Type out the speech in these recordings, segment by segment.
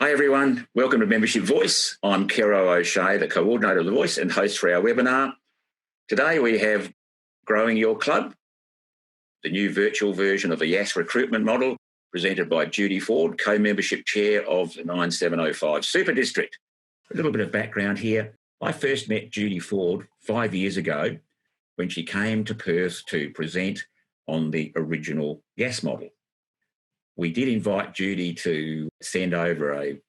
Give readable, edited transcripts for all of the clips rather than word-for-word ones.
Hi everyone, welcome to Membership Voice. I'm Kero O'Shea, the coordinator of The Voice and host for our webinar. Today we have Growing Your Club, the new virtual version of the Yass recruitment model presented by Judy Ford, co-membership chair of the 9705 Super District. A little bit of background here. I first met Judy Ford 5 years ago when she came to Perth to present on the original Yass model. We did invite Judy to send over a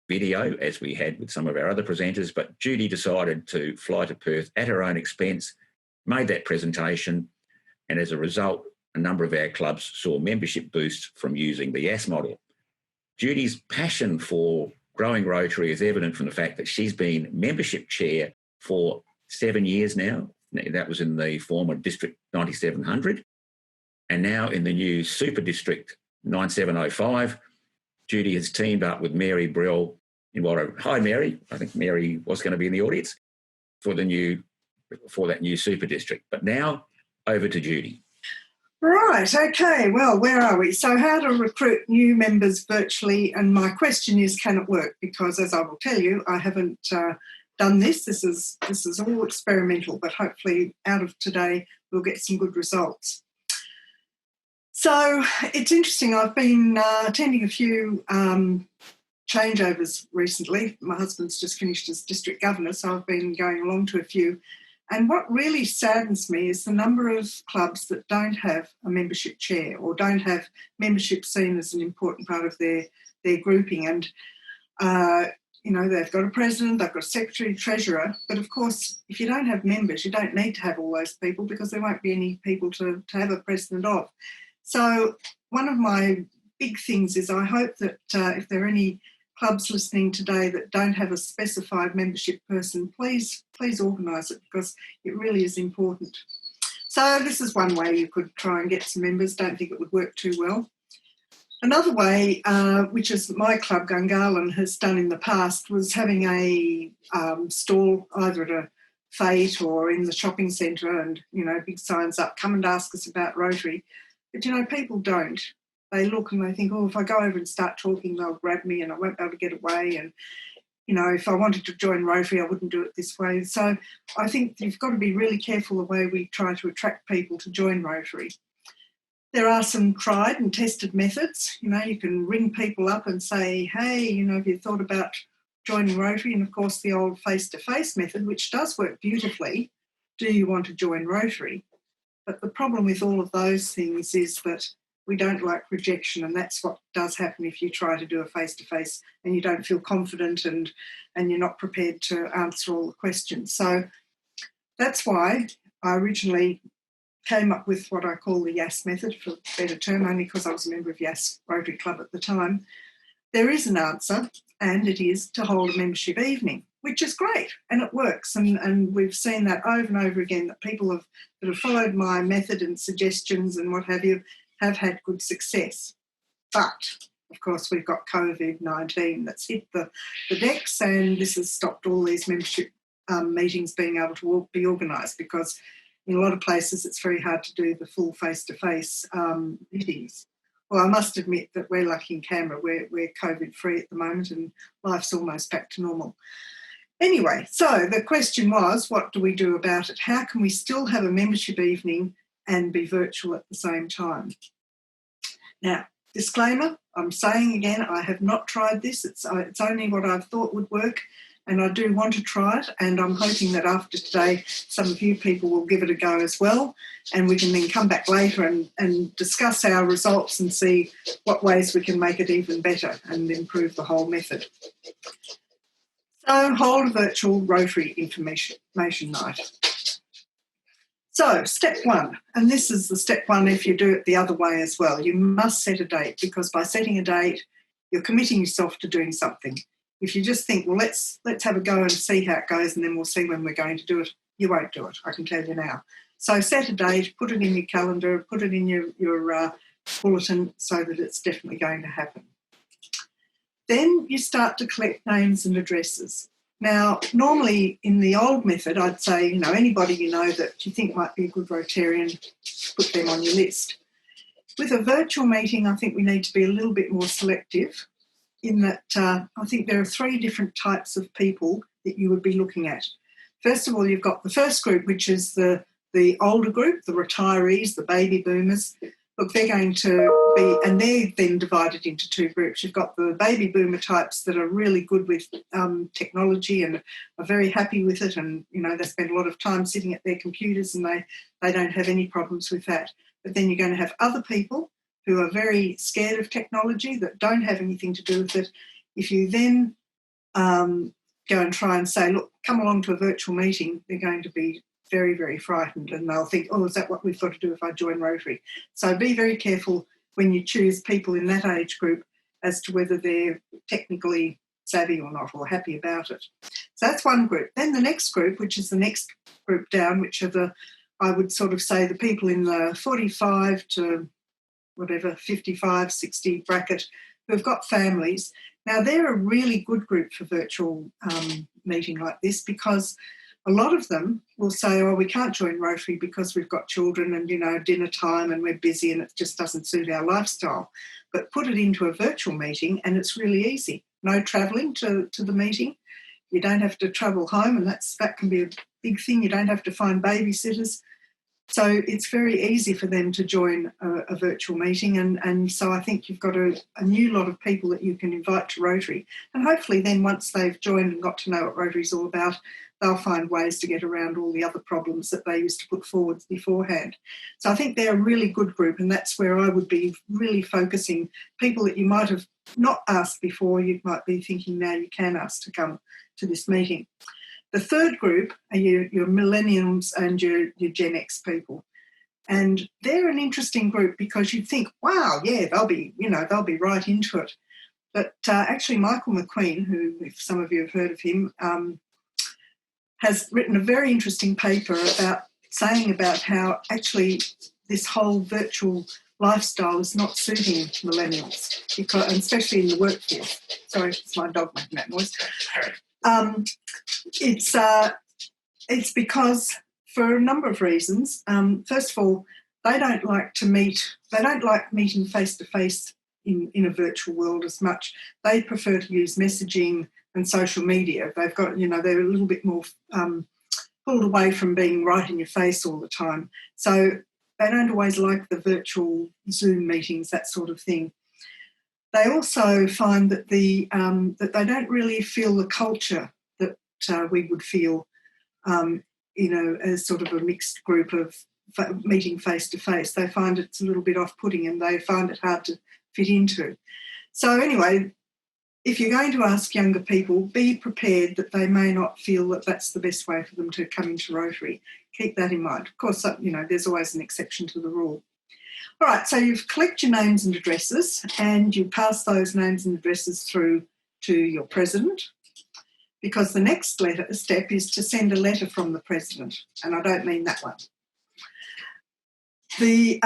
video, as we had with some of our other presenters, but Judy decided to fly to Perth at her own expense, made that presentation, and as a result, a number of our clubs saw membership boosts from using the Yass model. Judy's passion for growing Rotary is evident from the fact that she's been membership chair for 7 years now. That was in the former District 9700, and now in the new Super District 9705, Judy has teamed up with Mary Brill hi Mary, I think Mary was going to be in the audience for that new Super District. But now over to Judy. Right, okay, well, where are we? So how to recruit new members virtually, and my question is, can it work? Because as I will tell you, I haven't done this. This is all experimental, but hopefully out of today we'll get some good results. So it's interesting, I've been attending a few changeovers recently. My husband's just finished as district governor, so I've been going along to a few. And what really saddens me is the number of clubs that don't have a membership chair or don't have membership seen as an important part of their grouping. And, they've got a president, they've got a secretary, treasurer, but of course, if you don't have members, you don't need to have all those people because there won't be any people to have a president of. So one of my big things is I hope that if there are any clubs listening today that don't have a specified membership person, please organise it because it really is important. So this is one way you could try and get some members. Don't think it would work too well. Another way, which is my club, Gungahlin, has done in the past, was having a stall either at a fete or in the shopping centre and, big signs up, come and ask us about Rotary. But, people don't. They look and they think, if I go over and start talking, they'll grab me and I won't be able to get away. And, if I wanted to join Rotary, I wouldn't do it this way. So I think you've got to be really careful the way we try to attract people to join Rotary. There are some tried and tested methods. You can ring people up and say, hey, have you thought about joining Rotary? And, of course, the old face-to-face method, which does work beautifully. Do you want to join Rotary? But the problem with all of those things is that we don't like rejection, and that's what does happen if you try to do a face-to-face and you don't feel confident and you're not prepared to answer all the questions. So that's why I originally came up with what I call the Yass method, for a better term, only because I was a member of Yass Rotary Club at the time. There is an answer, and it is to hold a membership evening, which is great, and it works. And we've seen that over and over again, that people that have followed my method and suggestions and what have you have had good success. But, of course, we've got COVID-19 that's hit the decks, and this has stopped all these membership meetings being able to be organised because in a lot of places it's very hard to do the full face-to-face meetings. Well, I must admit that we're lucky in Canberra. We're COVID-free at the moment and life's almost back to normal. Anyway, so the question was, what do we do about it? How can we still have a membership evening and be virtual at the same time? Now, disclaimer, I'm saying again, I have not tried this. It's only what I've thought would work, and I do want to try it, and I'm hoping that after today some of you people will give it a go as well, and we can then come back later and discuss our results and see what ways we can make it even better and improve the whole method. So hold a virtual Rotary information night. So step one, and this is the step one if you do it the other way as well, you must set a date, because by setting a date, you're committing yourself to doing something. If you just think, well, let's have a go and see how it goes and then we'll see when we're going to do it, you won't do it, I can tell you now. So set a date, put it in your calendar, put it in your bulletin so that it's definitely going to happen. Then you start to collect names and addresses. Now, normally in the old method, I'd say, anybody that you think might be a good Rotarian, put them on your list. With a virtual meeting, I think we need to be a little bit more selective in that I think there are 3 different types of people that you would be looking at. First of all, you've got the first group, which is the older group, the retirees, the baby boomers. Look, they're going to be, and they're then divided into 2 groups. You've got the baby boomer types that are really good with technology and are very happy with it, and, you know, they spend a lot of time sitting at their computers and they don't have any problems with that. But then you're going to have other people who are very scared of technology, that don't have anything to do with it. If you then go and try and say, look, come along to a virtual meeting, they're going to be very, very frightened, and they'll think, oh, is that what we've got to do if I join Rotary? So be very careful when you choose people in that age group as to whether they're technically savvy or not, or happy about it. So that's one group. Then the next group, which is the next group down, which are I would sort of say the people in the 45 to whatever, 55, 60 bracket who have got families. Now, they're a really good group for virtual meeting like this, because a lot of them will say, oh, we can't join Rotary because we've got children and, you know, dinner time and we're busy and it just doesn't suit our lifestyle. But put it into a virtual meeting and it's really easy. No travelling to the meeting. You don't have to travel home, and that can be a big thing. You don't have to find babysitters. So it's very easy for them to join a virtual meeting, and so I think you've got a new lot of people that you can invite to Rotary. And hopefully then once they've joined and got to know what Rotary's all about, they'll find ways to get around all the other problems that they used to put forward beforehand. So I think they're a really good group, and that's where I would be really focusing. People that you might have not asked before, you might be thinking now you can ask to come to this meeting. The third group are your millennials and your Gen X people. And they're an interesting group because you'd think, wow, yeah, they'll be right into it. But actually Michael McQueen, who, if some of you have heard of him, has written a very interesting paper saying about how actually this whole virtual lifestyle is not suiting millennials, and especially in the workforce. Sorry, it's my dog making that noise. It's because, for a number of reasons. First of all, they don't like meeting face to face in a virtual world as much. They prefer to use messaging and social media. They've got, they're a little bit more pulled away from being right in your face all the time. So they don't always like the virtual Zoom meetings, that sort of thing. They also find that that they don't really feel the culture that we would feel, as sort of a mixed group of meeting face to face. They find it's a little bit off-putting and they find it hard to fit into. So anyway, if you're going to ask younger people, be prepared that they may not feel that that's the best way for them to come into Rotary. Keep that in mind. Of course, there's always an exception to the rule. All right, so you've collected your names and addresses and you pass those names and addresses through to your president, because the next step is to send a letter from the president, and I don't mean that one. The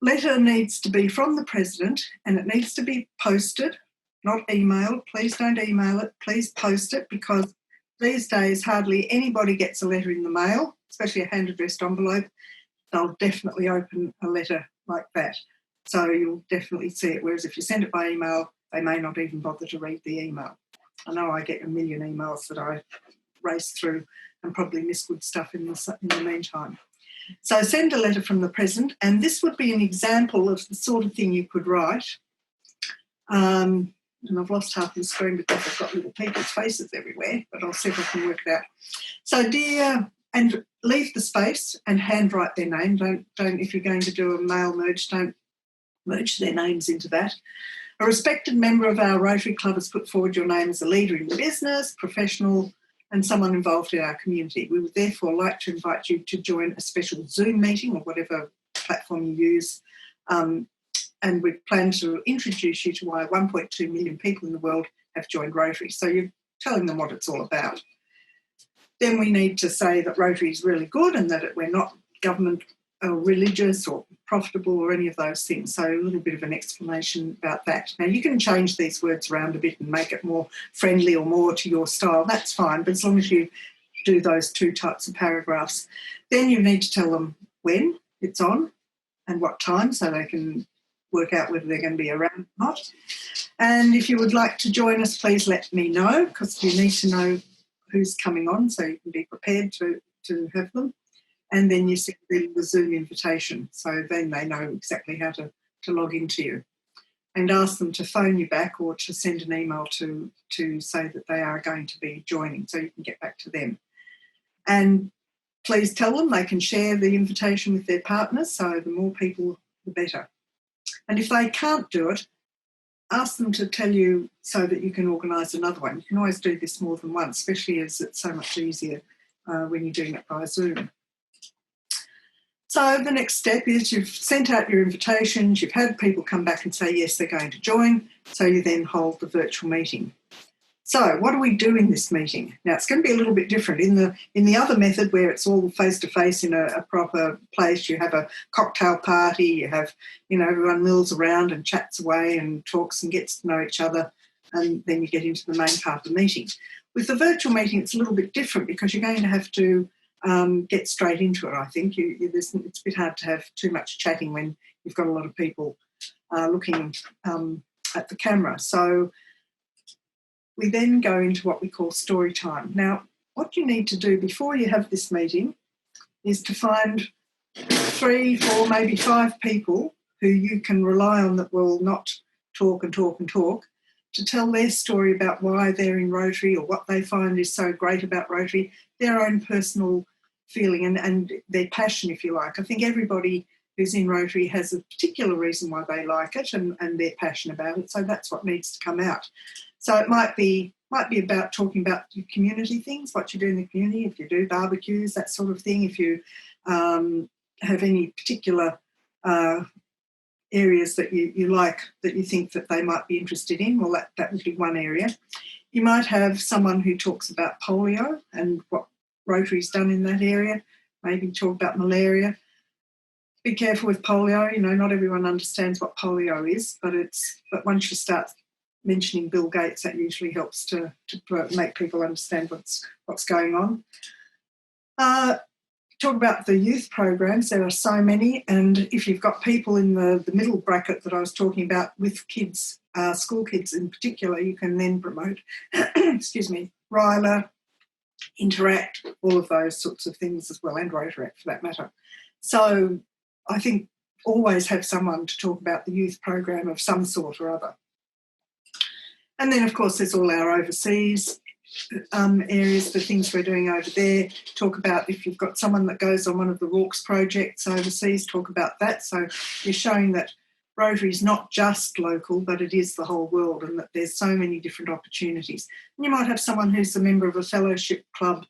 letter needs to be from the president and it needs to be posted, not emailed. Please don't email it. Please post it, because these days hardly anybody gets a letter in the mail, especially a hand-addressed envelope. They'll definitely open a letter like that. So you'll definitely see it, whereas if you send it by email, they may not even bother to read the email. I know I get a million emails that I race through and probably miss good stuff in the meantime. So send a letter from the president, and this would be an example of the sort of thing you could write. And I've lost half the screen because I've got little people's faces everywhere, but I'll see if I can work it out. So dear, and leave the space and handwrite their name. Don't if you're going to do a mail merge, don't merge their names into that. A respected member of our Rotary Club has put forward your name as a leader in business, professional, and someone involved in our community. We would therefore like to invite you to join a special Zoom meeting or whatever platform you use, and we plan to introduce you to why 1.2 million people in the world have joined Rotary. So you're telling them what it's all about. Then we need to say that Rotary is really good and that we're not government or religious or profitable or any of those things. So a little bit of an explanation about that. Now, you can change these words around a bit and make it more friendly or more to your style. That's fine, but as long as you do those 2 types of paragraphs. Then you need to tell them when it's on and what time, so they can work out whether they're going to be around or not. And if you would like to join us, please let me know, because you need to know who's coming on so you can be prepared to have them. And then you send them the Zoom invitation, so then they know exactly how to log into you. And ask them to phone you back or to send an email to say that they are going to be joining, so you can get back to them. And please tell them they can share the invitation with their partners, so the more people, the better. And if they can't do it, ask them to tell you so that you can organise another one. You can always do this more than once, especially as it's so much easier when you're doing it by Zoom. So the next step is you've sent out your invitations, you've had people come back and say yes, they're going to join, so you then hold the virtual meeting. So what do we do in this meeting? Now, it's going to be a little bit different. In the other method, where it's all face-to-face in a proper place, you have a cocktail party, you have, everyone mills around and chats away and talks and gets to know each other, and then you get into the main part of the meeting. With the virtual meeting, it's a little bit different because you're going to have to get straight into it, I think. It's a bit hard to have too much chatting when you've got a lot of people looking at the camera. So we then go into what we call story time. Now, what you need to do before you have this meeting is to find 3, 4, maybe 5 people who you can rely on that will not talk to tell their story about why they're in Rotary or what they find is so great about Rotary, their own personal feeling and their passion, if you like. I think everybody who's in Rotary has a particular reason why they like it and they're passionate about it, so that's what needs to come out. So it might be about talking about your community things, what you do in the community, if you do barbecues, that sort of thing, if you have any particular areas that you like, that you think that they might be interested in, well, that would be one area. You might have someone who talks about polio and what Rotary's done in that area, maybe talk about malaria. Be careful with polio, not everyone understands what polio is, but once you start mentioning Bill Gates, that usually helps to make people understand what's going on. Talk about the youth programs. There are so many, and if you've got people in the middle bracket that I was talking about with kids, school kids in particular, you can then promote, Ryla, Interact, all of those sorts of things as well, and Rotaract for that matter. So I think always have someone to talk about the youth program of some sort or other. And then, of course, there's all our overseas areas, the things we're doing over there. Talk about if you've got someone that goes on one of the Rorke's projects overseas, talk about that. So you're showing that Rotary is not just local, but it is the whole world, and that there's so many different opportunities. And you might have someone who's a member of a fellowship club,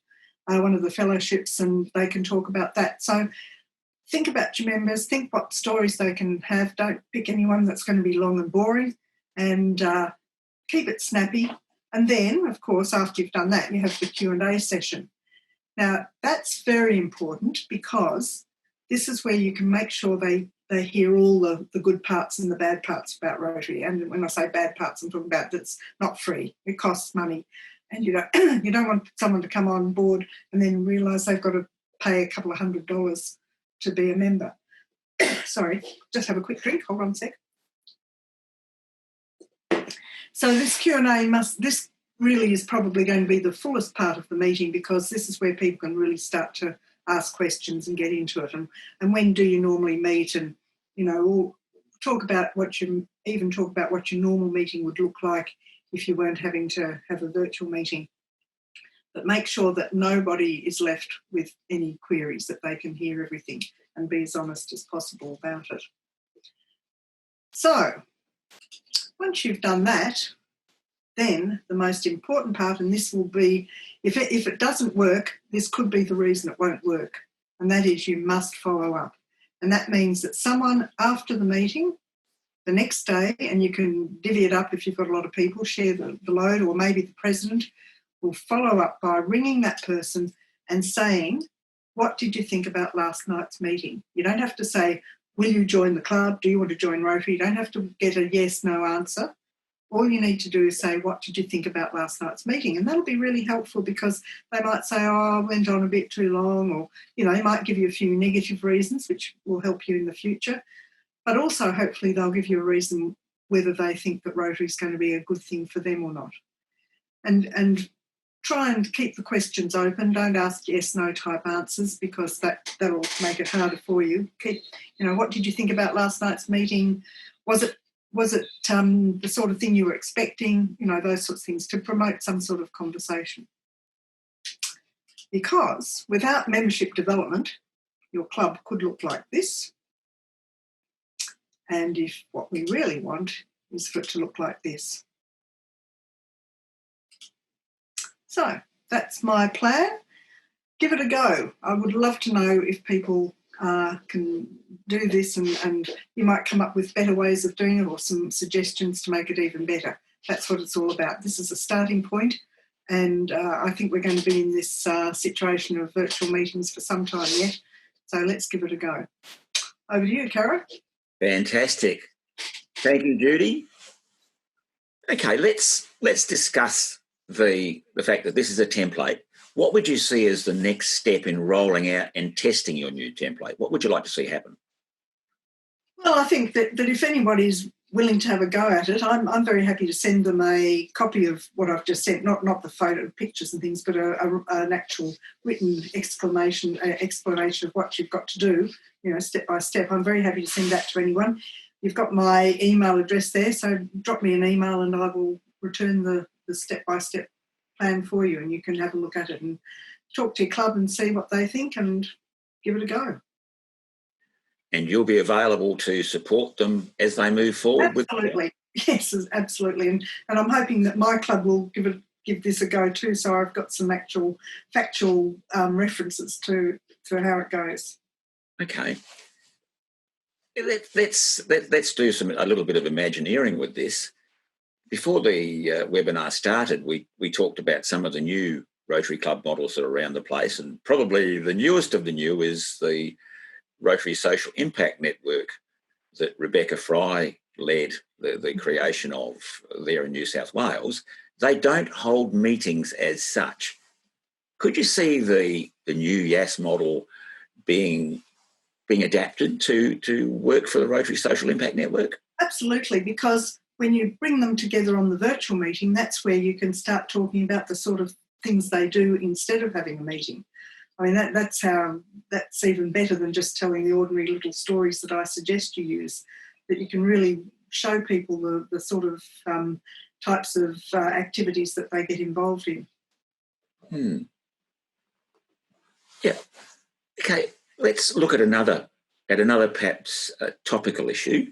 one of the fellowships, and they can talk about that. So think about your members, think what stories they can have. Don't pick anyone that's going to be long and boring, and keep it snappy. And then, of course, after you've done that, you have the Q&A session. Now, that's very important because this is where you can make sure they hear all the good parts and the bad parts about Rotary. And when I say bad parts, I'm talking about that's not free. It costs money. And you don't want someone to come on board and then realise they've got to pay a couple of $100 to be a member. Sorry, just have a quick drink. Hold on a sec. So this Q&A this really is probably going to be the fullest part of the meeting, because this is where people can really start to ask questions and get into it. And when do you normally meet? And, or talk about what your normal meeting would look like if you weren't having to have a virtual meeting. But make sure that nobody is left with any queries, that they can hear everything and be as honest as possible about it. So once you've done that, then the most important part, and this will be, if it doesn't work, this could be the reason it won't work, and that is you must follow up. And that means that someone after the meeting, the next day, and you can divvy it up if you've got a lot of people, share the load, or maybe the president will follow up by ringing that person and saying, what did you think about last night's meeting? You don't have to say, will you join the club? Do you want to join Rotary? You don't have to get a yes, no answer. All you need to do is say, what did you think about last night's meeting? And that'll be really helpful, because they might say, I went on a bit too long, or, they might give you a few negative reasons, which will help you in the future. But also, hopefully, they'll give you a reason whether they think that Rotary is going to be a good thing for them or not. And try and keep the questions open. Don't ask yes, no type answers, because that'll make it harder for you. Keep, what did you think about last night's meeting? Was it the sort of thing you were expecting? Those sorts of things, to promote some sort of conversation. Because without membership development, your club could look like this. And if what we really want is for it to look like this. So that's my plan. Give it a go. I would love to know if people can do this, and you might come up with better ways of doing it, or some suggestions to make it even better. That's what it's all about. This is a starting point, and I think we're going to be in this situation of virtual meetings for some time yet. So let's give it a go. Over to you, Cara. Fantastic. Thank you, Judy. Okay, let's discuss the fact that this is a template. What would you see as the next step in rolling out and testing your new template? What would you like to see happen? Well, I think that if anybody's willing to have a go at it, I'm very happy to send them a copy of what I've just sent, not the photo pictures and things, but an actual written explanation of what you've got to do, step by step. I'm very happy to send that to anyone. You've got my email address there, so drop me an email and I will return the step-by-step plan for you, and you can have a look at it and talk to your club and see what they think and give it a go. And you'll be available to support them as they move forward? Absolutely. Yes, absolutely. And I'm hoping that my club will give this a go too, so I've got some actual factual references to how it goes. Okay. Let's do a little bit of Imagineering with this. Before the webinar started, we talked about some of the new Rotary Club models that are around the place, and probably the newest of the new is the Rotary Social Impact Network that Rebecca Fry led the creation of there in New South Wales. They don't hold meetings as such. Could you see the new Yass model being adapted to work for the Rotary Social Impact Network? Absolutely, because when you bring them together on the virtual meeting, that's where you can start talking about the sort of things they do instead of having a meeting. I mean, that's even better than just telling the ordinary little stories that I suggest you use, that you can really show people the sort of types of activities that they get involved in. Yeah. Okay, let's look at another perhaps topical issue.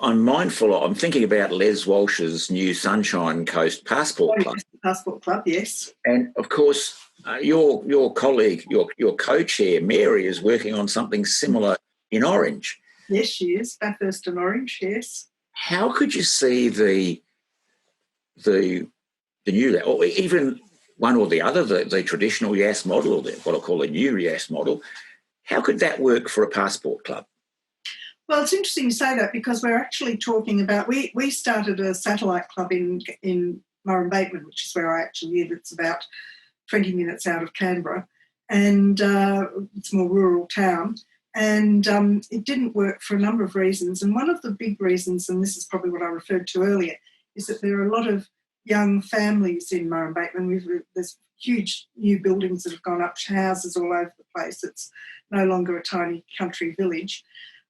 I'm mindful. I'm thinking about Les Walsh's new Sunshine Coast Passport Club. Passport Club, yes. And of course, your colleague, your co-chair Mary, is working on something similar in Orange. Yes, she is. Bathurst and Orange. Yes. How could you see the new, or even one or the other, the traditional Yass model, or what I call a new Yass model? How could that work for a passport club? Well, it's interesting you say that, because we're actually talking about, we started a satellite club in Murrumbateman, which is where I actually live. It's about 20 minutes out of Canberra, and it's a more rural town. And it didn't work for a number of reasons. And one of the big reasons, and this is probably what I referred to earlier, is that there are a lot of young families in Murrumbateman. There's huge new buildings that have gone up, houses all over the place. It's no longer a tiny country village.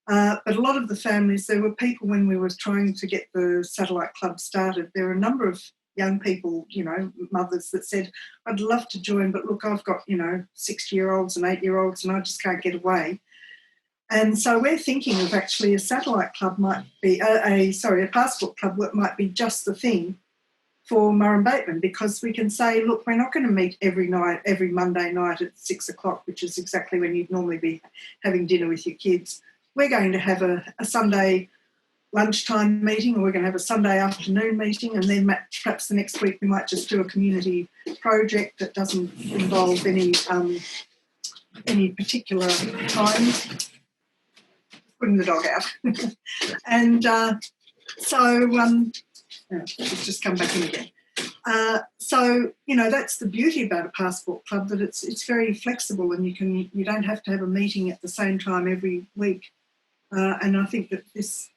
But a lot of the families, there were people when we were trying to get the satellite club started, there were a number of young people, mothers that said, I'd love to join, but look, I've got, 6-year-olds and 8-year-olds and I just can't get away. And so we're thinking of actually a satellite club might be, a passport club might be just the thing for Murrumbateman, because we can say, look, we're not going to meet every Monday night at 6 o'clock, which is exactly when you'd normally be having dinner with your kids. We're going to have a Sunday lunchtime meeting, or we're going to have a Sunday afternoon meeting, and then perhaps the next week we might just do a community project that doesn't involve any particular time. Putting the dog out. And it's just come back in again. That's the beauty about a passport club, that it's very flexible, and you don't have to have a meeting at the same time every week. And I think that this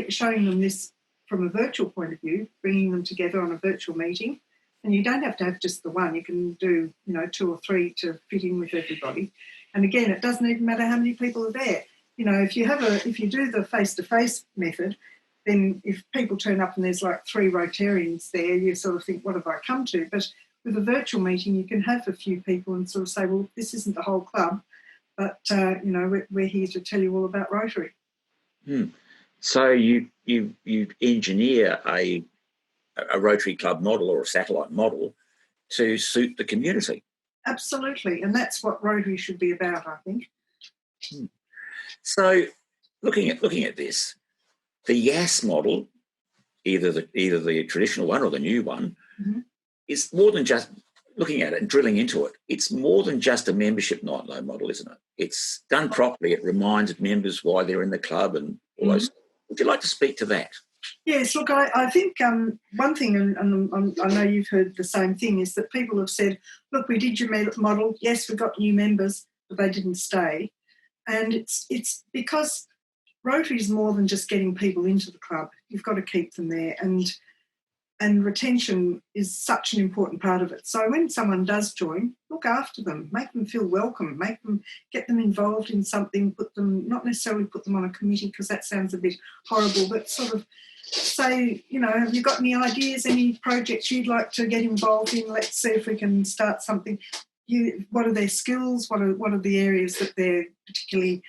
showing them this from a virtual point of view, bringing them together on a virtual meeting. And you don't have to have just the one. You can do, 2 or 3 to fit in with everybody. And again, it doesn't even matter how many people are there. If you do the face-to-face method, then if people turn up and there's like 3 Rotarians there, you sort of think, what have I come to? But with a virtual meeting, you can have a few people and sort of say, well, this isn't the whole club, but, we're here to tell you all about Rotary. So you engineer a Rotary Club model or a satellite model to suit the community. Absolutely, and that's what Rotary should be about, I think. So looking at this, the Yass model, either the traditional one or the new one, is more than just looking at it and drilling into it. It's more than just a membership nightlife model, isn't it? It's done properly. It reminds members why they're in the club and all those. Would you like to speak to that? Yes, look, I think one thing, and I know you've heard the same thing, is that people have said, look, we did your model, yes, we got new members, but they didn't stay. And it's because Rotary is more than just getting people into the club. You've got to keep them there, and retention is such an important part of it. So when someone does join, look after them, make them feel welcome, get them involved in something, not necessarily put them on a committee because that sounds a bit horrible, but sort of say, have you got any ideas, any projects you'd like to get involved in? Let's see if we can start something. What are their skills? What are the areas that they're particularly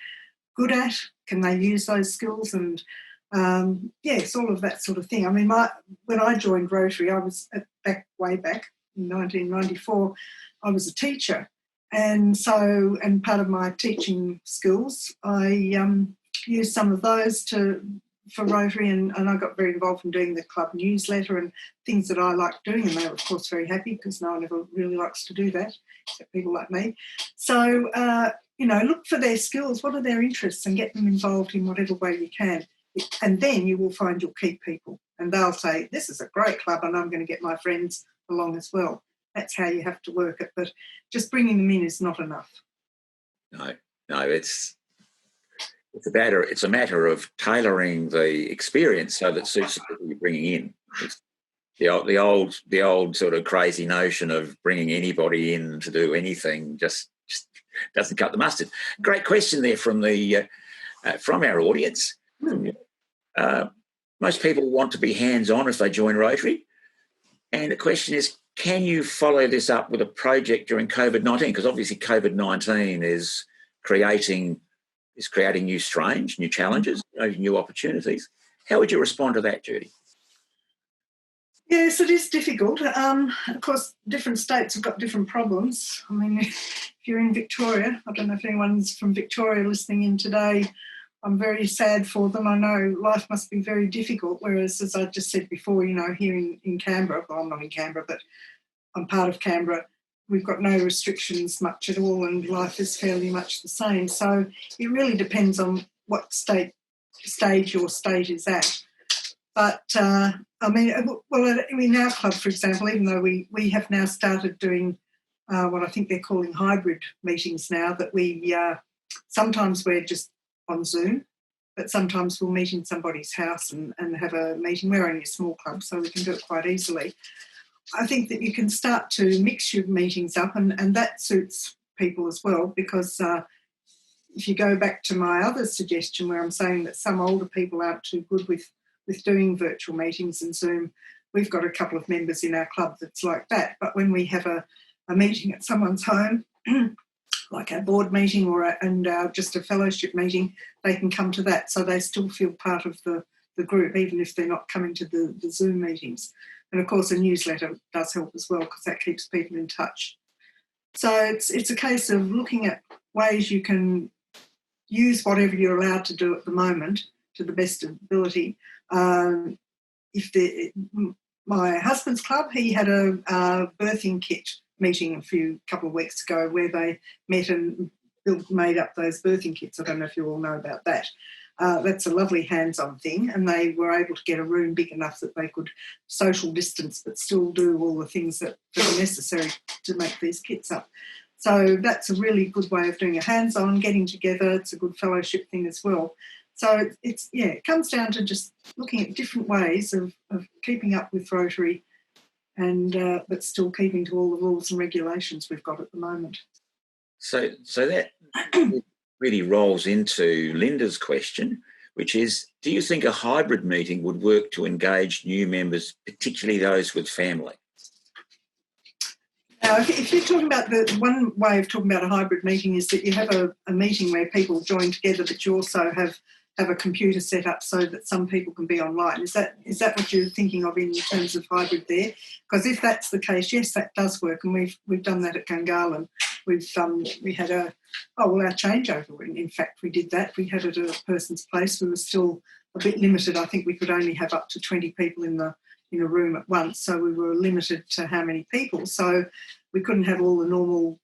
good at? Can they use those skills? And yes, all of that sort of thing. I mean, when I joined Rotary, I was way back in 1994, I was a teacher. And part of my teaching skills, I used some of those for Rotary, and I got very involved in doing the club newsletter and things that I liked doing, and they were, of course, very happy because no one ever really likes to do that, except people like me. So, look for their skills, what are their interests, and get them involved in whatever way you can. And then you will find you'll keep people, and they'll say, this is a great club and I'm going to get my friends along as well. That's how you have to work it, but just bringing them in is not enough. No, it's a matter of tailoring the experience so that suits the people you're bringing in. It's the old sort of crazy notion of bringing anybody in to do anything just doesn't cut the mustard. Great question there from our audience. Most people want to be hands-on if they join Rotary, and the question is, can you follow this up with a project during COVID-19? Because obviously COVID-19 is creating new strains, new challenges, new opportunities. How would you respond to that, Judy? Yes, it is difficult. Of course, different states have got different problems. I mean, if you're in Victoria, I don't know if anyone's from Victoria listening in today, I'm very sad for them. I know life must be very difficult, whereas, as I just said before, here in Canberra, well, I'm not in Canberra, but I'm part of Canberra, we've got no restrictions much at all, and life is fairly much the same. So it really depends on what stage your state is at. But, in our club, for example, even though we have now started doing what I think they're calling hybrid meetings now, that we sometimes we're just on Zoom, but sometimes we'll meet in somebody's house and have a meeting. We're only a small club, so we can do it quite easily. I think that you can start to mix your meetings up, and that suits people as well, because if you go back to my other suggestion where I'm saying that some older people aren't too good with doing virtual meetings and Zoom, we've got a couple of members in our club that's like that. But when we have a meeting at someone's home, like our board meeting and just a fellowship meeting, they can come to that, so they still feel part of the group, even if they're not coming to the Zoom meetings. And, of course, a newsletter does help as well, because that keeps people in touch. So it's a case of looking at ways you can use whatever you're allowed to do at the moment to the best of ability. My husband's club, he had a birthing kit meeting a couple of weeks ago where they met and made up those birthing kits. I don't know if you all know about that. That's a lovely hands-on thing, and they were able to get a room big enough that they could social distance but still do all the things that are necessary to make these kits up. So that's a really good way of doing a hands-on, getting together. It's a good fellowship thing as well. So it comes down to just looking at different ways of keeping up with Rotary and but still keeping to all the rules and regulations we've got at the moment. So that really rolls into Linda's question, which is, do you think a hybrid meeting would work to engage new members, particularly those with family? Now, if you're talking about the one way of talking about a hybrid meeting is that you have a meeting where people join together, but you also have a computer set up so that some people can be online. Is that what you're thinking of in terms of hybrid there? Because if that's the case, yes, that does work, and we've done that at Gungahlin. We had our changeover. In fact, we did that. We had it at a person's place. We were still a bit limited. I think we could only have up to 20 people in a room at once, so we were limited to how many people. So we couldn't have all the normal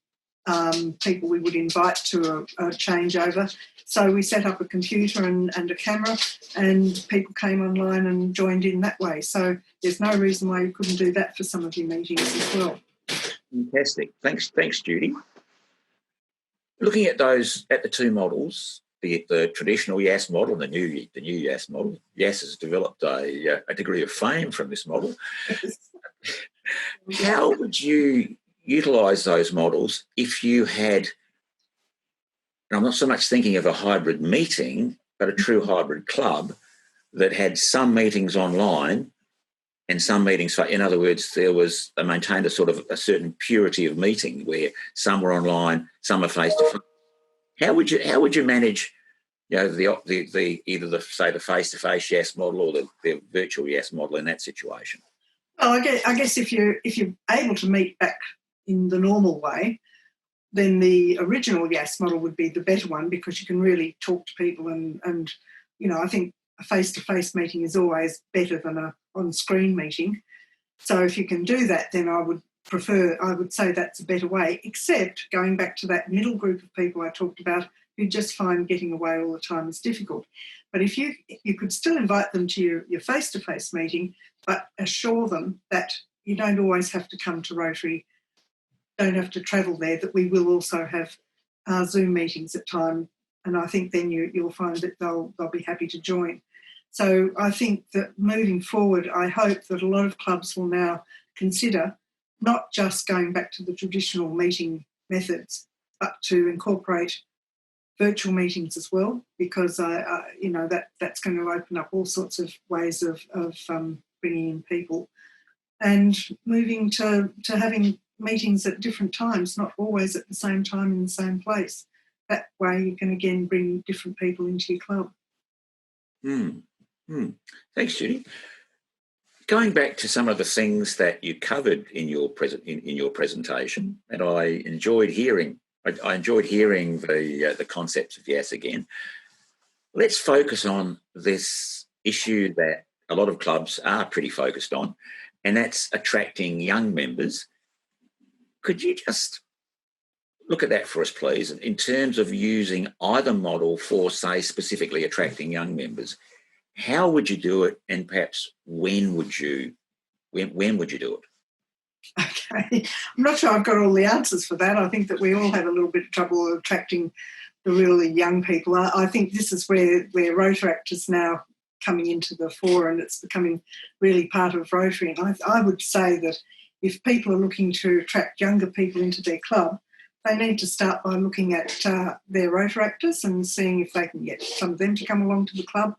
people we would invite to a changeover. So we set up a computer and a camera, and people came online and joined in that way. So there's no reason why you couldn't do that for some of your meetings as well. Fantastic. Thanks, Judy. Looking at the two models, be it the traditional Yass model and the new Yass model, Yass has developed a degree of fame from this model. How would you utilise those models if you had, and I'm not so much thinking of a hybrid meeting, but a true hybrid club that had some meetings online and some meetings, in other words, they maintained a sort of a certain purity of meeting where some were online, some are face-to-face. How would you manage, the either the face-to-face Yass model or the virtual Yass model in that situation? Well, I guess if you're able to meet back in the normal way, then the original Yass model would be the better one, because you can really talk to people and I think a face-to-face meeting is always better than a on-screen meeting. So if you can do that, then I would say that's a better way, except going back to that middle group of people I talked about who just find getting away all the time is difficult. But if you could still invite them to your face-to-face meeting, but assure them that you don't always have to come to Rotary, don't have to travel there, that we will also have Zoom meetings at time, and I think then you'll find that they'll be happy to join. So I think that moving forward, I hope that a lot of clubs will now consider not just going back to the traditional meeting methods, but to incorporate virtual meetings as well, because that's going to open up all sorts of ways of bringing in people, and moving to having meetings at different times, not always at the same time in the same place. That way you can again bring different people into your club. Thanks, Judy. Going back to some of the things that you covered in your presentation, and I enjoyed hearing the concepts of Yass again. Let's focus on this issue that a lot of clubs are pretty focused on, and that's attracting young members. Could you just look at that for us, please, in terms of using either model for, say, specifically attracting young members? How would you do it, and perhaps when would you do it? Okay, I'm not sure I've got all the answers for that. I think that we all have a little bit of trouble attracting the really young people. I think this is where Rotaract is now coming into the fore, and it's becoming really part of Rotary. And I would say that if people are looking to attract younger people into their club, they need to start by looking at their Rotaractors and seeing if they can get some of them to come along to the club.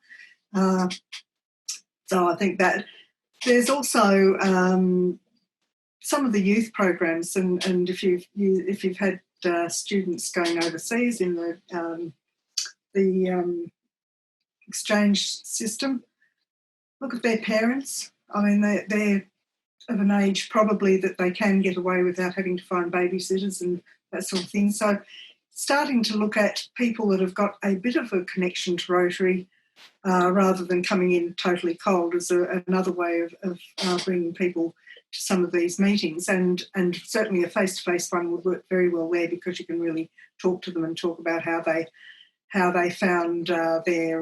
So I think that there's also some of the youth programs, and if you've had students going overseas in the exchange system, look at their parents. I mean, they're of an age probably that they can get away without having to find babysitters and that sort of thing. So starting to look at people that have got a bit of a connection to Rotary rather than coming in totally cold is another way of bringing people to some of these meetings. And certainly a face-to-face one would work very well there, because you can really talk to them and talk about how they found their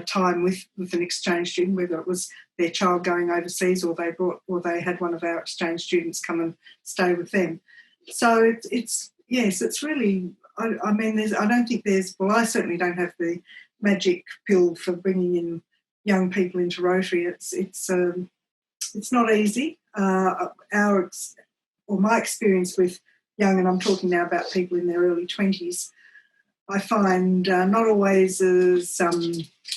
time with an exchange student, whether it was their child going overseas or they had one of our exchange students come and stay with them. So it's really, I mean, I don't think I certainly don't have the magic pill for bringing in young people into Rotary. It's not easy. My experience with young, and I'm talking now about people in their early 20s, I find not always as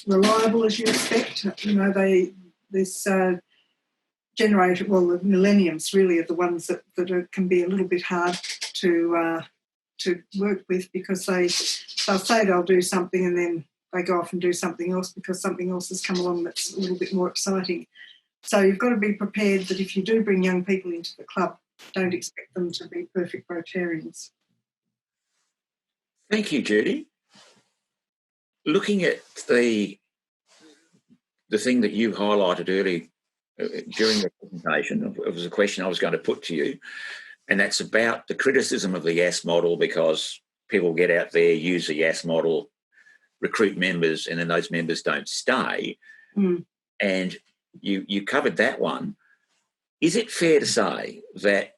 reliable as you expect. You know, this generated, well, the millenniums really are the ones that can be a little bit hard to work with, because they'll say they'll do something and then they go off and do something else because something else has come along that's a little bit more exciting. So you've got to be prepared that if you do bring young people into the club, don't expect them to be perfect Rotarians. Thank you, Judy. Looking at the thing that you highlighted early during the presentation, it was a question I was going to put to you, and that's about the criticism of the Yass model, because people get out there, use the Yass model, recruit members, and then those members don't stay. And you covered that one. Is it fair to say that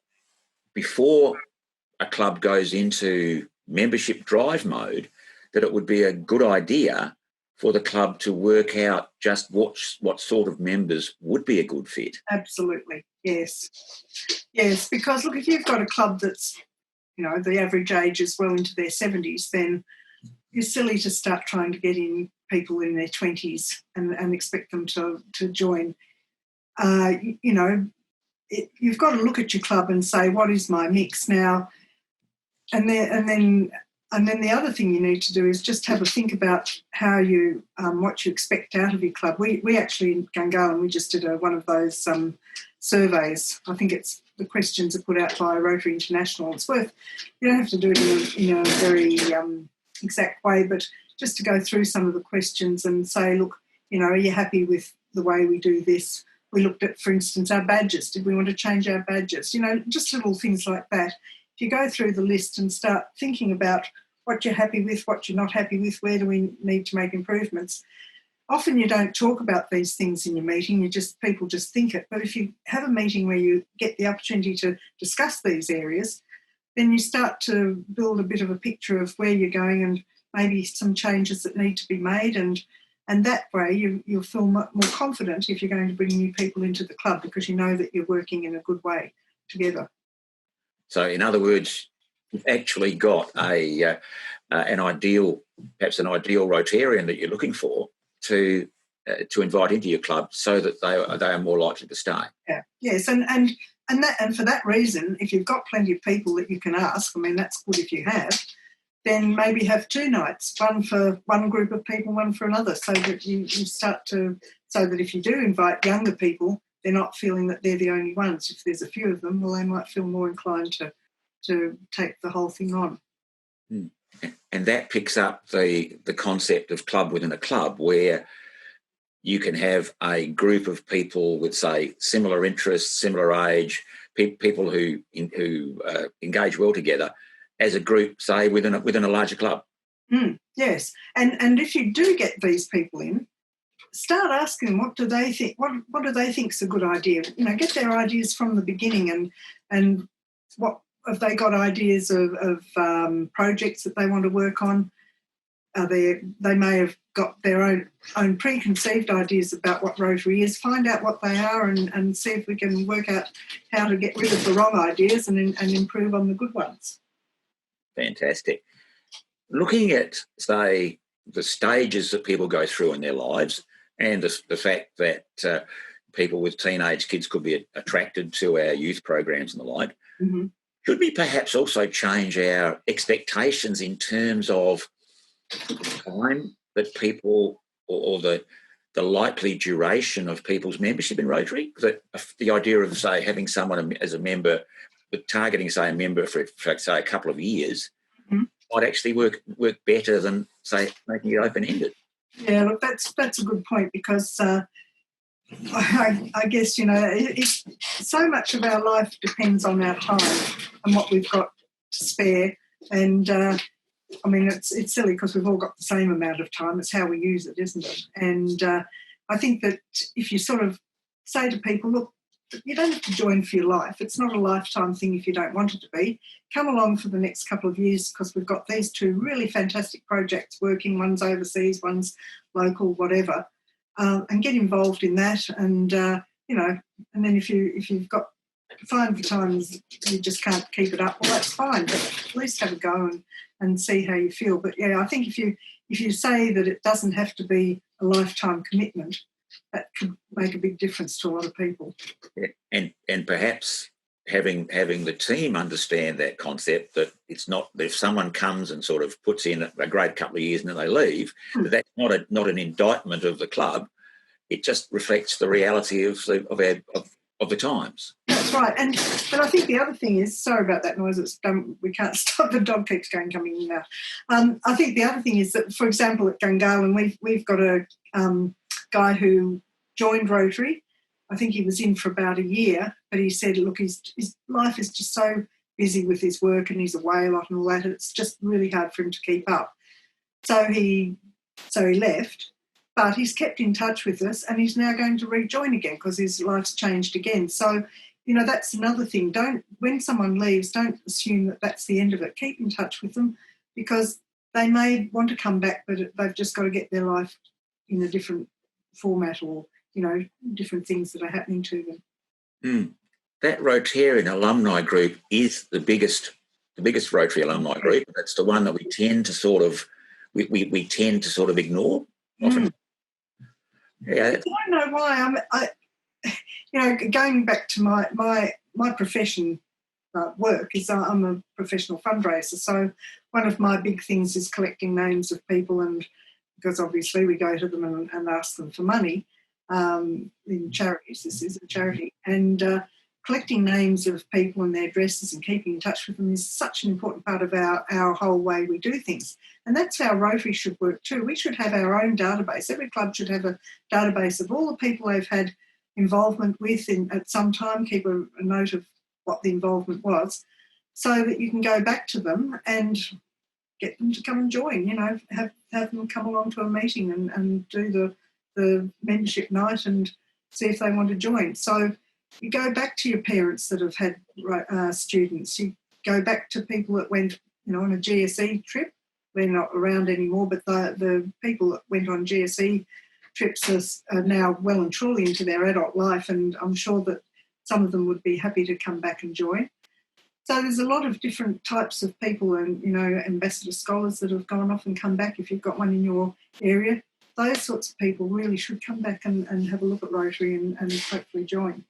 before a club goes into membership drive mode, that it would be a good idea for the club to work out just what sort of members would be a good fit? Absolutely, yes. Yes, because, look, if you've got a club that's, you know, the average age is well into their 70s, then you're silly to start trying to get in people in their 20s and expect them to join. You know, you've got to look at your club and say, what is my mix now? And then the other thing you need to do is just have a think about how you what you expect out of your club. We actually in Gungahlin, we just did one of those surveys. I think the questions are put out by Rotary International. It's worth, you don't have to do it in a very exact way, but just to go through some of the questions and say, look, you know, are you happy with the way we do this? We looked at, for instance, our badges. Did we want to change our badges? You know, just little things like that. If you go through the list and start thinking about what you're happy with, what you're not happy with, where do we need to make improvements. Often you don't talk about these things in your meeting, people just think it. But if you have a meeting where you get the opportunity to discuss these areas, then you start to build a bit of a picture of where you're going and maybe some changes that need to be made, and that way you'll feel more confident if you're going to bring new people into the club, because you know that you're working in a good way together. So, in other words, you've actually got an ideal Rotarian that you're looking for to invite into your club, so that they are more likely to stay. Yeah. Yes, and for that reason, if you've got plenty of people that you can ask, I mean, that's good if you have, then maybe have two nights, one for one group of people, one for another, so that you start to, so that if you do invite younger people, they're not feeling that they're the only ones. If there's a few of them, well, they might feel more inclined to take the whole thing on. And that picks up the concept of club within a club, where you can have a group of people with, say, similar interests, similar age, people who engage well together as a group, say, within a larger club. Yes, and if you do get these people in, start asking them, what do they think? What do they think's a good idea? You know, get their ideas from the beginning, and what have they got ideas of projects that they want to work on? They may have got their own preconceived ideas about what Rotary is. Find out what they are and see if we can work out how to get rid of the wrong ideas and improve on the good ones. Fantastic. Looking at, say, the stages that people go through in their lives, and the fact that people with teenage kids could be attracted to our youth programs and the like, should we perhaps also change our expectations in terms of time that people, or the likely duration of people's membership in Rotary? That the idea of, say, having someone as a member, but targeting, say, a member for say, a couple of years, might actually work better than, say, making it open-ended. Yeah, look, that's a good point, because I guess, you know, so much of our life depends on our time and what we've got to spare. And, I mean, it's silly because we've all got the same amount of time. It's how we use it, isn't it? And I think that if you sort of say to people, look, you don't have to join for your life. It's not a lifetime thing if you don't want it to be. Come along for the next couple of years because we've got these two really fantastic projects working. One's overseas, one's local, whatever, and get involved in that. And and then if you've got find the times you just can't keep it up, well, that's fine. But at least have a go and see how you feel. But yeah, I think if you say that it doesn't have to be a lifetime commitment, that could make a big difference to a lot of people. Yeah. And perhaps having the team understand that concept, that it's not, if someone comes and sort of puts in a great couple of years and then they leave, that's not an indictment of the club. It just reflects the reality of the times. That's right. But I think the other thing is, sorry about that noise, we can't stop, the dog keeps coming in now. I think the other thing is that, for example, at Gungahlin, we've got a guy who joined Rotary. I think he was in for about a year, but he said, look, his life is just so busy with his work and he's away a lot and all that, it's just really hard for him to keep up. So he left. But he's kept in touch with us and he's now going to rejoin again because his life's changed again. So, that's another thing. When someone leaves, don't assume that that's the end of it. Keep in touch with them because they may want to come back, but they've just got to get their life in a different format or, different things that are happening to them. That Rotarian alumni group is the biggest Rotary alumni group. That's the one that we tend to sort of ignore often. Yeah. I don't know why. Going back to my profession work is I'm a professional fundraiser. So one of my big things is collecting names of people, and because obviously we go to them and ask them for money in charities. This is a charity, and collecting names of people and their addresses and keeping in touch with them is such an important part of our whole way we do things. And that's how Rotary should work too. We should have our own database. Every club should have a database of all the people they've had involvement with at some time, keep a note of what the involvement was, so that you can go back to them and get them to come and join, have them come along to a meeting and do the membership night and see if they want to join. So you go back to your parents that have had students. You go back to people that went, on a GSE trip. They're not around anymore, but the people that went on GSE trips are now well and truly into their adult life, and I'm sure that some of them would be happy to come back and join. So there's a lot of different types of people and, ambassador scholars that have gone off and come back. If you've got one in your area, those sorts of people really should come back and have a look at Rotary and hopefully join.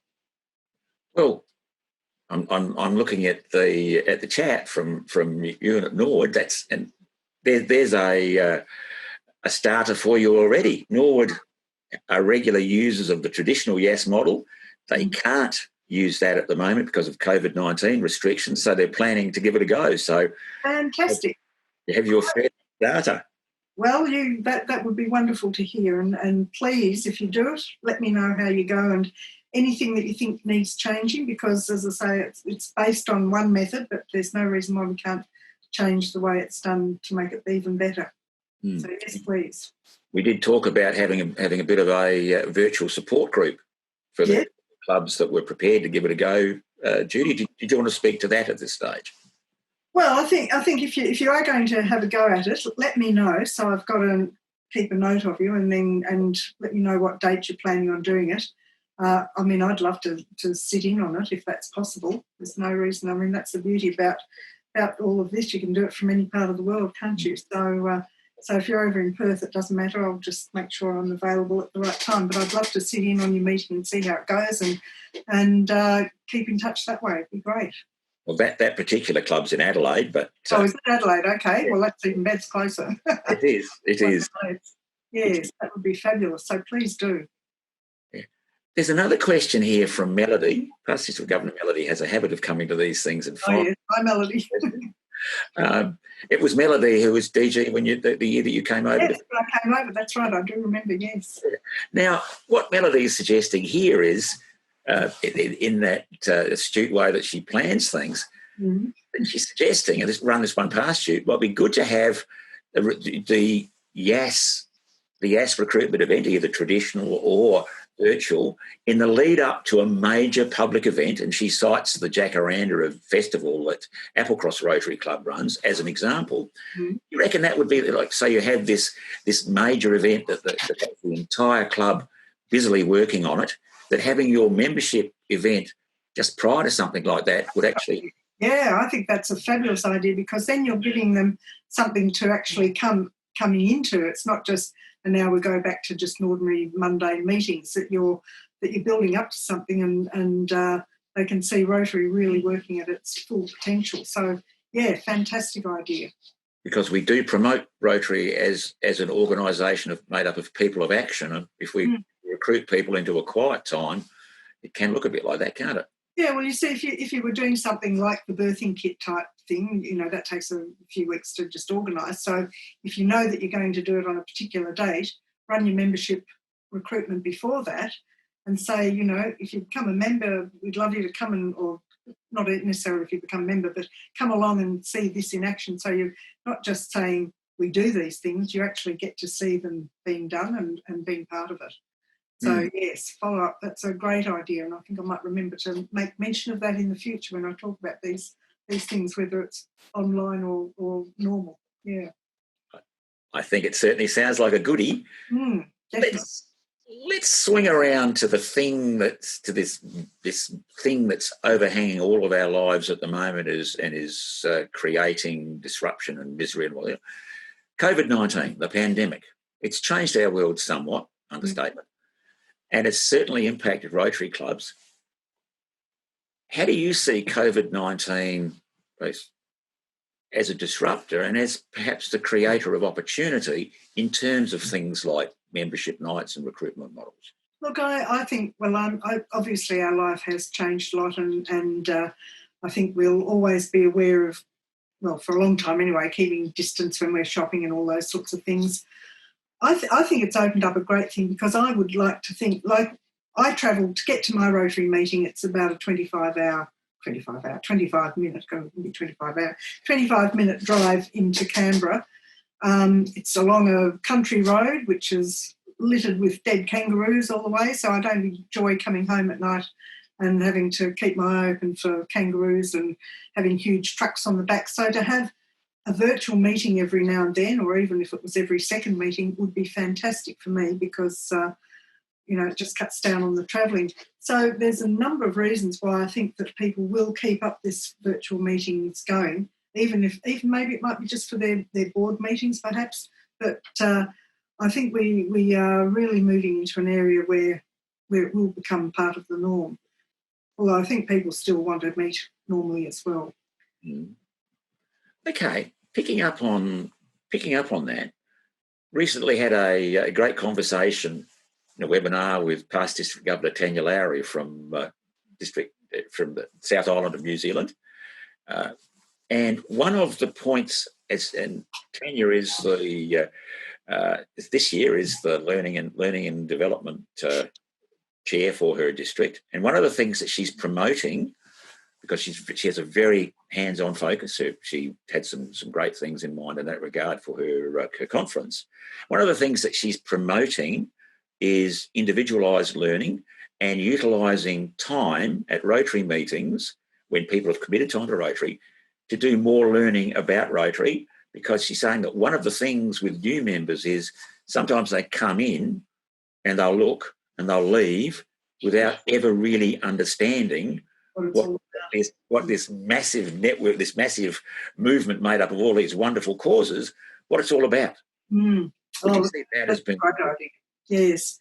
Well, I'm looking at the chat from you at Norwood. There's a starter for you already. Norwood are regular users of the traditional Yass model. They can't use that at the moment because of COVID-19 restrictions, so they're planning to give it a go. So fantastic. You have your first starter. Well, that would be wonderful to hear, and please, if you do it, let me know how you go and anything that you think needs changing, because, as I say, it's based on one method, but there's no reason why we can't change the way it's done to make it even better. So, yes, please. We did talk about having a bit of a virtual support group for the clubs that were prepared to give it a go. Judy, did you want to speak to that at this stage? Well, I think if you are going to have a go at it, let me know. So I've got to keep a note of you, and let me know what date you're planning on doing it. I'd love to sit in on it if that's possible. There's no reason. That's the beauty about all of this. You can do it from any part of the world, can't you? So if you're over in Perth, it doesn't matter. I'll just make sure I'm available at the right time. But I'd love to sit in on your meeting and see how it goes and keep in touch that way. It'd be great. Well, that particular club's in Adelaide, but... is it Adelaide? Okay. Yeah. Well, that's even better. It's closer. It is. Yes, that would be fabulous. So please do. Yeah. There's another question here from Melody. Past Governor Melody has a habit of coming to these things and yes. Hi, Melody. It was Melody who was DG when the year that you came over. Yes, I came over. That's right. I do remember, yes. Now, what Melody is suggesting here is, in that astute way that she plans things, she's suggesting, and run this one past you, well, it'd be good to have the Yass recruitment event, either traditional or virtual in the lead up to a major public event, and she cites the Jacaranda festival that Applecross Rotary Club runs as an example. Mm. You reckon that would be like, say you have this major event that the entire club busily working on it, that having your membership event just prior to something like that would actually... Yeah, I think that's a fabulous idea, because then you're giving them something to actually coming into. It's not just, and now we go back to just ordinary mundane meetings, that you're building up to something, and they can see Rotary really working at its full potential. So, yeah, fantastic idea. Because we do promote Rotary as an organisation made up of people of action, and if we recruit people into a quiet time, it can look a bit like that, can't it? Yeah, well, you see, if you were doing something like the birthing kit type thing, that takes a few weeks to just organise. So if you know that you're going to do it on a particular date, run your membership recruitment before that and say, if you become a member, we'd love you to come or not necessarily if you become a member, but come along and see this in action. So you're not just saying we do these things, you actually get to see them being done and being part of it. So, yes, follow up. That's a great idea, and I think I might remember to make mention of that in the future when I talk about these things, whether it's online or normal. Yeah. I think it certainly sounds like a goodie. Let's swing around to the thing this thing that's overhanging all of our lives at the moment is creating disruption and misery and all that. COVID-19, the pandemic. It's changed our world somewhat, understatement. And it's certainly impacted Rotary clubs. How do you see COVID-19 as a disruptor and as perhaps the creator of opportunity in terms of things like membership nights and recruitment models? Look, I think, obviously our life has changed a lot, and I think we'll always be aware of, for a long time anyway, keeping distance when we're shopping and all those sorts of things. I think it's opened up a great thing, because I would like to think, like, I travel to get to my Rotary meeting. It's about a 25-minute drive into Canberra. It's along a country road which is littered with dead kangaroos all the way, so I don't enjoy coming home at night and having to keep my eye open for kangaroos and having huge trucks on the back. So to have a virtual meeting every now and then, or even if it was every second meeting, would be fantastic for me, because, it just cuts down on the travelling. So there's a number of reasons why I think that people will keep up this virtual meetings going, even maybe it might be just for their board meetings perhaps. But I think we are really moving into an area where it will become part of the norm. Although I think people still want to meet normally as well. Okay. Picking up on that, recently had a great conversation in a webinar with past District Governor Tanya Lowry from the South Island of New Zealand, and one of the points, and Tanya is this year is the learning and development chair for her district, and one of the things that she's promoting, because she has a very hands-on focus. She had some great things in mind in that regard for her conference. One of the things that she's promoting is individualised learning and utilising time at Rotary meetings when people have committed time to Rotary to do more learning about Rotary, because she's saying that one of the things with new members is sometimes they come in and they'll look and they'll leave without ever really understanding what this massive network, this massive movement made up of all these wonderful causes, what it's all about. Would you see that as being... Yes,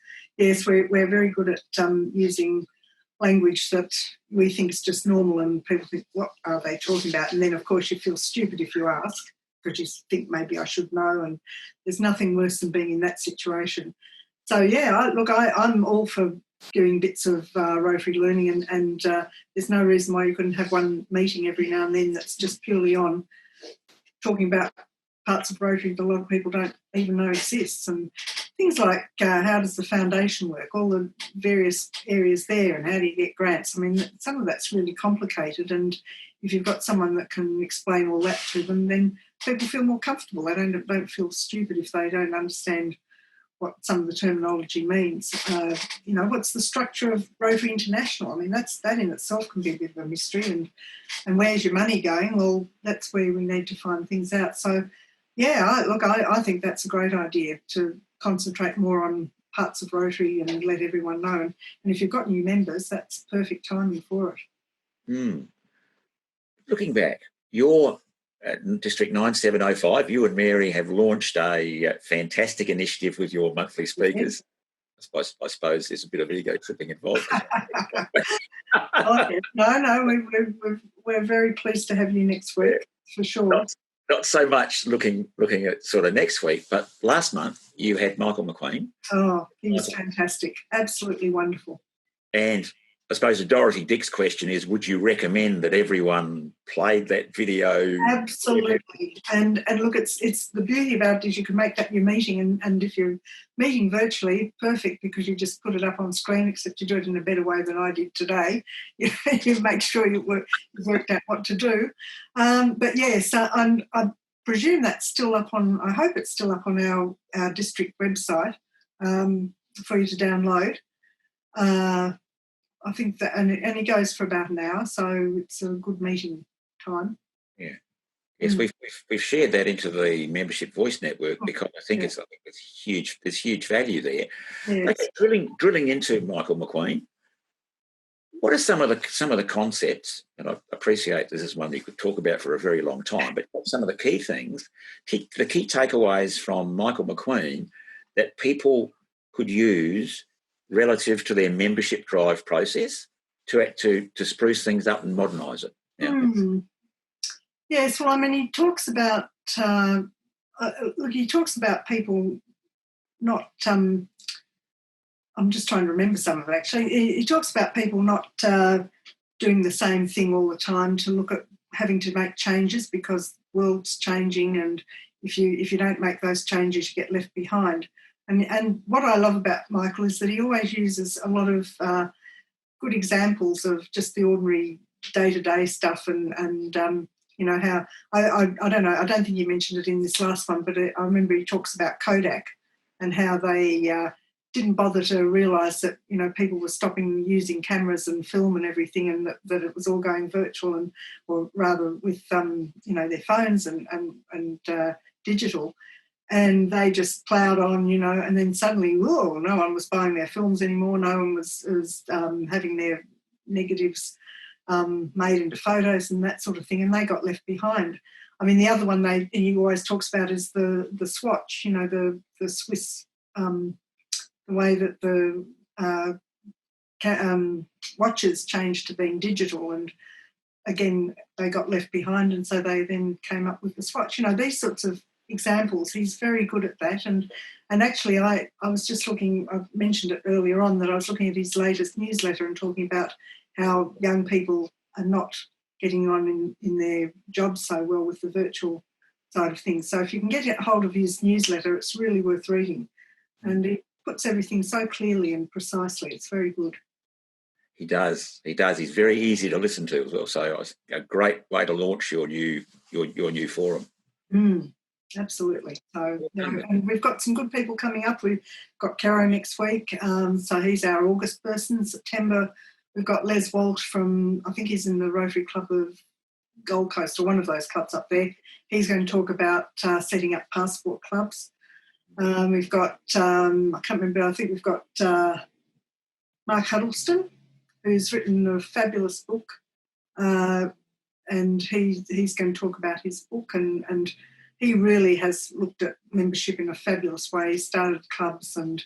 we're very good at using language that we think is just normal, and people think, what are they talking about? And then, of course, you feel stupid if you ask, because you think maybe I should know, and there's nothing worse than being in that situation. So, yeah, I'm all for doing bits of Rotary learning, and there's no reason why you couldn't have one meeting every now and then that's just purely on talking about parts of Rotary that a lot of people don't even know exists, and things like how does the foundation work, all the various areas there, and how do you get grants. I mean, some of that's really complicated, and if you've got someone that can explain all that to them, then people feel more comfortable. They don't feel stupid if they don't understand what some of the terminology means. What's the structure of Rotary International? I mean, that in itself can be a bit of a mystery. And where's your money going? Well, that's where we need to find things out. So, yeah, I think that's a great idea to concentrate more on parts of Rotary and let everyone know. And if you've got new members, that's perfect timing for it. Mm. Looking back, your District 9705, you and Mary have launched a fantastic initiative with your monthly speakers. Yes. I suppose there's a bit of ego tripping involved. No, we're very pleased to have you next week, for sure. Not so much looking at sort of next week, but last month you had Michael McQueen. Oh, he was fantastic. Absolutely wonderful. And I suppose the Dorothy Dix question is, would you recommend that everyone played that video? Absolutely. And look, it's the beauty about it is you can make that your meeting, and if you're meeting virtually, perfect, because you just put it up on screen, except you do it in a better way than I did today. You make sure you worked out what to do. But yes, I presume that's still up on, I hope it's still up on our district website for you to download. I think that, and it goes for about an hour, so it's a good meeting time. Yeah. Yes, we've shared that into the membership voice network because I think it's huge. There's huge value there. Yes. Okay, drilling into Michael McQueen. What are some of the concepts? And I appreciate this is one you could talk about for a very long time. But some of the key things, the key takeaways from Michael McQueen that people could use relative to their membership drive process to spruce things up and modernise it. Yeah. Yes, well, I mean, he talks about people not. I'm just trying to remember some of it. Actually, he talks about people not doing the same thing all the time. To look at having to make changes because the world's changing, and if you don't make those changes, you get left behind. And what I love about Michael is that he always uses a lot of good examples of just the ordinary day-to-day stuff and how I don't know, I don't think you mentioned it in this last one, but I remember he talks about Kodak and how they didn't bother to realise that people were stopping using cameras and film and everything, and that it was all going virtual or rather with their phones and digital. And they just ploughed on, and then suddenly, no one was buying their films anymore. No one was having their negatives made into photos and that sort of thing, and they got left behind. I mean, the other one he always talks about is the swatch, the Swiss, the way that the watches changed to being digital, and again, they got left behind, and so they then came up with the swatch. These sorts of examples. He's very good at that, and actually I was just looking, I mentioned it earlier on, that I was looking at his latest newsletter and talking about how young people are not getting on in their jobs so well with the virtual side of things. So if you can get hold of his newsletter, it's really worth reading, and he puts everything so clearly and precisely. It's very good. He does. He's very easy to listen to as well, so it's a great way to launch your new forum. Absolutely. So, and we've got some good people coming up. We've got Caro next week, so he's our August person. September, we've got Les Walsh from, I think he's in the Rotary Club of Gold Coast, or one of those clubs up there. He's going to talk about setting up passport clubs. We've got, I can't remember, I think we've got Mark Huddleston, who's written a fabulous book, and he's going to talk about his book, and he really has looked at membership in a fabulous way. He started clubs, and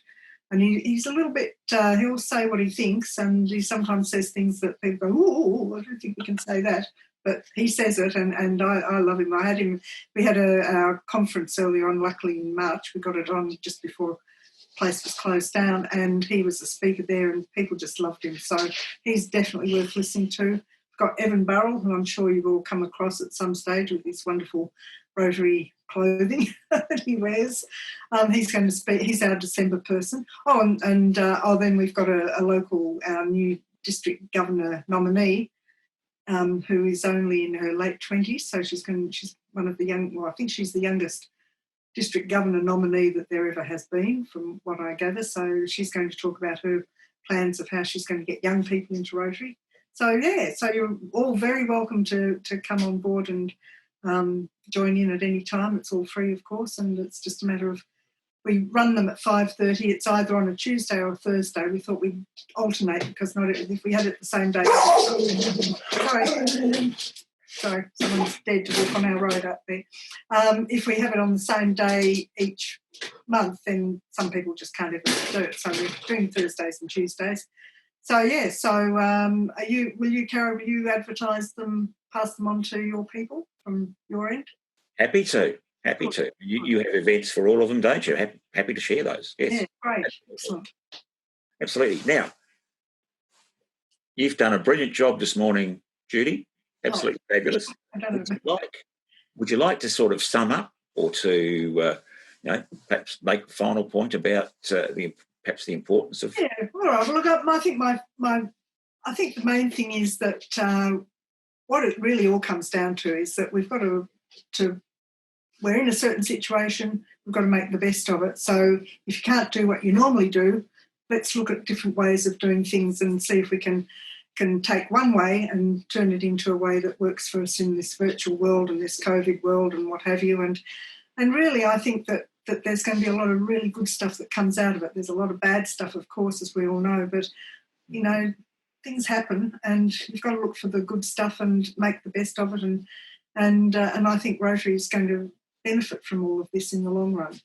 he's a little bit, he'll say what he thinks, and he sometimes says things that people go, oh, I don't think we can say that. But he says it, and I love him. We had our conference earlier on, luckily in March. We got it on just before the place was closed down, and he was a speaker there, and people just loved him. So he's definitely worth listening to. We've got Evan Burrell, who I'm sure you've all come across at some stage with his wonderful Rotary clothing that he wears. He's going to speak. He's our December person. Then we've got our new district governor nominee, who is only in her late 20s. So she's one of the young. Well, I think she's the youngest district governor nominee that there ever has been, from what I gather. So she's going to talk about her plans of how she's going to get young people into Rotary. So, yeah, so you're all very welcome to come on board and join in at any time. It's all free, of course, and it's just a matter of, we run them at 5:30. It's either on a Tuesday or a Thursday. We thought we'd alternate because not if we had it the same day. Sorry, someone's dead to walk on our road up there. If we have it on the same day each month, then some people just can't ever do it. So we're doing Thursdays and Tuesdays. So, yeah, will you, Cara, will you advertise them, pass them on to your people from your end? Happy to. You have events for all of them, don't you? Happy to share those. Yes. Yeah, great. Excellent. Absolutely. Now, you've done a brilliant job this morning, Judy. Absolutely fabulous. Would you like to sort of sum up or to, perhaps make a final point about the importance of? Yeah, all right. Well, look, I think I think the main thing is that what it really all comes down to is that we've got to we're in a certain situation, we've got to make the best of it. So if you can't do what you normally do, let's look at different ways of doing things and see if we can take one way and turn it into a way that works for us in this virtual world and this COVID world and what have you. And really, I think that there's going to be a lot of really good stuff that comes out of it. There's a lot of bad stuff, of course, as we all know, but, things happen and you've got to look for the good stuff and make the best of it. And I think Rotary is going to benefit from all of this in the long run,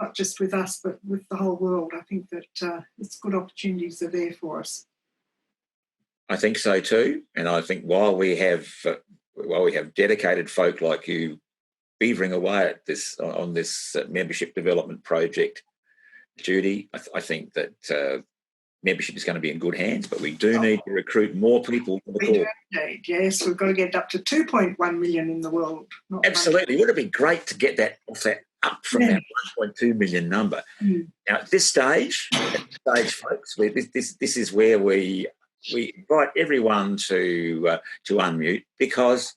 not just with us, but with the whole world. I think that it's good opportunities are there for us. I think so too, and I think while we have dedicated folk like you beavering away at this on this membership development project, Judy, I think that membership is going to be in good hands, but we do need to recruit more people to the cause. Indeed, yes, we've got to get up to 2.1 million in the world. Absolutely. Wouldn't it be great to get that up from that 1.2 million number? Now, at this stage, folks, this is where we invite everyone to unmute, because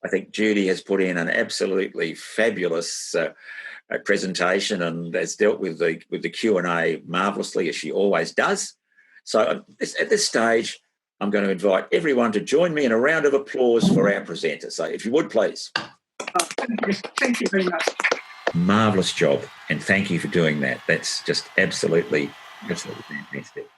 I think Judy has put in an absolutely fabulous presentation and has dealt with the Q&A marvellously, as she always does. So at this stage, I'm going to invite everyone to join me in a round of applause for our presenter. So if you would, please. Thank you very much. Marvellous job, and thank you for doing that. That's just absolutely fantastic.